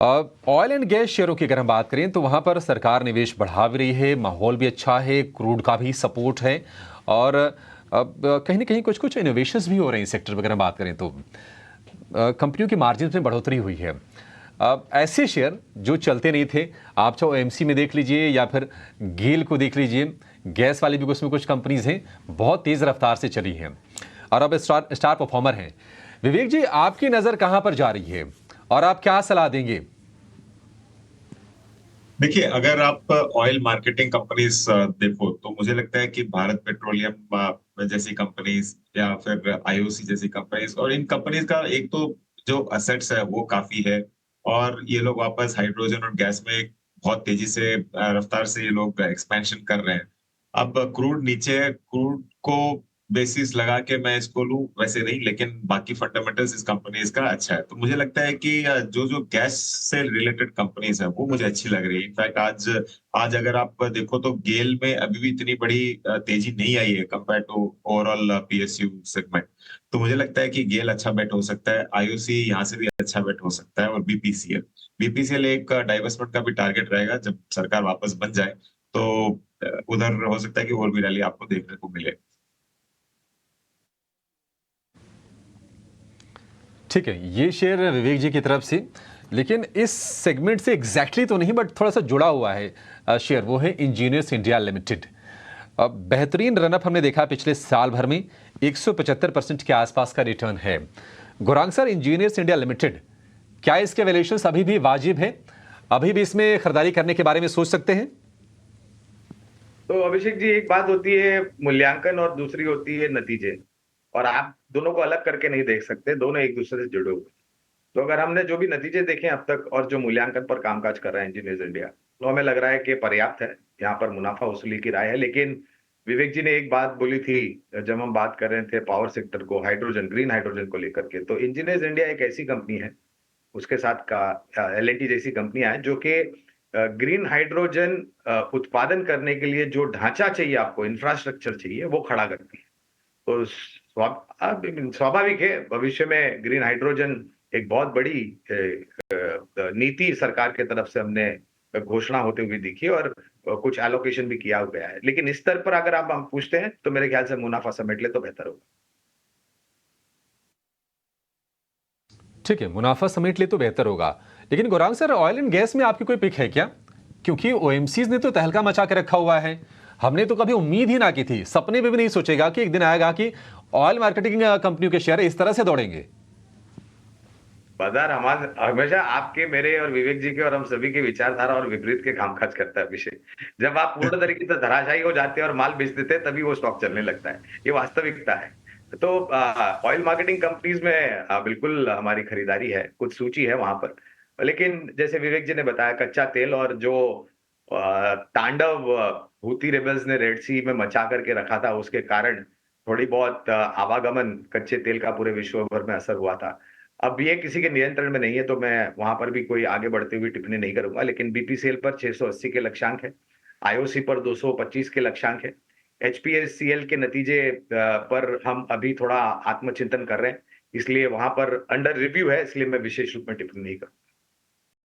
Oil and gas शेयरों की अगर हम बात करें तो वहां पर सरकार निवेश बढ़ा भी रही है, माहौल भी अच्छा है, क्रूड का भी सपोर्ट है और अब कहीं ना कहीं कुछ कुछ इनोवेशंस भी हो रहे हैं इस सेक्टर में अगर हम बात करें तो कंपनियों की मार्जिन में बढ़ोतरी हुई है। अब ऐसे शेयर जो चलते नहीं थे, आप चाहे ओएमसी में देख लीजिए या फिर गेल को देख लीजिए, गैस वाली भी उसमें कुछ कंपनीज हैं, बहुत तेज रफ्तार से चली हैं और अब स्टार स्टार परफॉर्मर हैं। विवेक जी, आपकी नजर कहां पर जा रही है और आप क्या सलाह देंगे? देखिए, अगर आप ऑयल मार्केटिंग कंपनीज देखो तो मुझे लगता है कि भारत पेट्रोलियम जैसी कंपनीज या फिर आईओसी जैसी कंपनीज, और इन कंपनीज का एक तो जो असेट्स है वो काफी है। और ये लोग वापस हाइड्रोजन और गैस में बहुत तेजी से रफ्तार से ये लोग एक्सपेंशन कर रहे हैं। अब क्रूड नीचे है, क्रूड को बेसिस लगा के मैं इसको लूं वैसे नहीं, लेकिन बाकी फंडामेंटल्स इस कंपनीज का अच्छा है। तो मुझे लगता है कि जो जो गैस से रिलेटेड कंपनीज है वो मुझे अच्छी लग रही है। इनफैक्ट आज आज अगर आप देखो तो गेल में अभी भी इतनी बड़ी तेजी नहीं आई है compare to overall PSU segment. तो मुझे लगता है कि गेल अच्छा बेट हो सकता है, आईओसी यहाँ से भी अच्छा बेट हो सकता है, और बीपीसीएल बीपीसीएल एक डाइवर्समेंट का भी टारगेट रहेगा जब सरकार वापस बन जाए। तो उधर हो सकता है कि और भी रैली आपको देखने को मिले। ठीक है, ये शेयर विवेक जी की तरफ से, लेकिन इस सेगमेंट से एग्जैक्टली तो नहीं बट थोड़ा सा जुड़ा हुआ है शेयर, वो है इंजीनियर्स इंडिया लिमिटेड। अब बेहतरीन रनअप हमने देखा पिछले साल भर में, 175% के आसपास का रिटर्न है। Gurang sir, engineers India limited, क्या इसके वैल्यूएशंस अभी भी वाजिब है? अभी भी इसमें खरीदारी करने के बारे में सोच सकते हैं? तो अभिषेक जी, एक बात होती है मूल्यांकन और दूसरी होती है नतीजे। और आप दोनों को अलग करके नहीं देख सकते, दोनों एक दूसरे से जुड़े हुए हैं। तो अगर हमने जो भी नतीजे देखे हैं अब तक और जो मूल्यांकन पर कामकाज कर रहा है इंजीनियर्स इंडिया, तो हमें लग रहा है कि पर्याप्त है। यहाँ पर मुनाफा वसूली की राय है। लेकिन विवेक जी ने एक बात बोली थी जब हम बात कर रहे थे पावर सेक्टर को, हाइड्रोजन, ग्रीन हाइड्रोजन को लेकर के, तो इंजीनियर्स इंडिया एक ऐसी कंपनी है, उसके साथ का एल जैसी कंपनियां हैं जो कि ग्रीन हाइड्रोजन उत्पादन करने के लिए जो ढांचा चाहिए, आपको इंफ्रास्ट्रक्चर चाहिए, वो खड़ा करती है। तो स्वाभाविक है भविष्य में ग्रीन हाइड्रोजन एक बहुत बड़ी नीति सरकार के तरफ से हमने घोषणा होते हुए दिखी, और कुछ एलोकेशन भी किया गया है। लेकिन इस स्तर पर अगर आप हम पूछते हैं तो मेरे ख्याल से मुनाफा समेट ले तो बेहतर होगा। ठीक है, मुनाफा समेट ले तो बेहतर होगा। लेकिन Gurang sir, oil and gas में आपकी कोई पिक है क्या? क्योंकि ओएमसीज ने तो तहलका मचा के रखा हुआ है। हमने तो कभी उम्मीद ही ना की थी, सपने में भी नहीं सोचेगा कि एक दिन आएगा कि ऑयल मार्केटिंग कंपनियों के शेयर इस तरह से दौड़ेंगे। बाजार हमारे हमेशा आपके, मेरे और विवेक जी के और हम सभी के विचारधारा और विपरीत के कामकाज करता है विषय। जब आप पूर्ण तरीके से धराशायी हो जाते हैं और माल बेच देते हैं, तभी वो स्टॉक चलने लगता है। ये वास्तविकता है। तो ऑयल मार्केटिंग कंपनीज में बिल्कुल हमारी खरीदारी है, कुछ सूची है वहां पर। लेकिन जैसे विवेक जी ने बताया, कच्चा तेल और जो तांडव हूती रेबल्स ने रेड सी में मचा करके रखा था, उसके कारण थोड़ी बहुत आवागमन कच्चे तेल का पूरे विश्व भर में असर हुआ था। अब ये किसी के नियंत्रण में नहीं है, तो मैं वहां पर भी कोई आगे बढ़ते हुए टिप्पणी नहीं करूंगा। लेकिन बीपीसीएल पर 680 के लक्ष्यांक है, आईओसी पर 225 के लक्ष्यांक है। एचपीएससीएल के नतीजे पर हम अभी थोड़ा आत्मचिंतन कर रहे हैं, इसलिए वहां पर अंडर रिव्यू है, इसलिए मैं विशेष रूप में टिप्पणी नहीं करूंगा।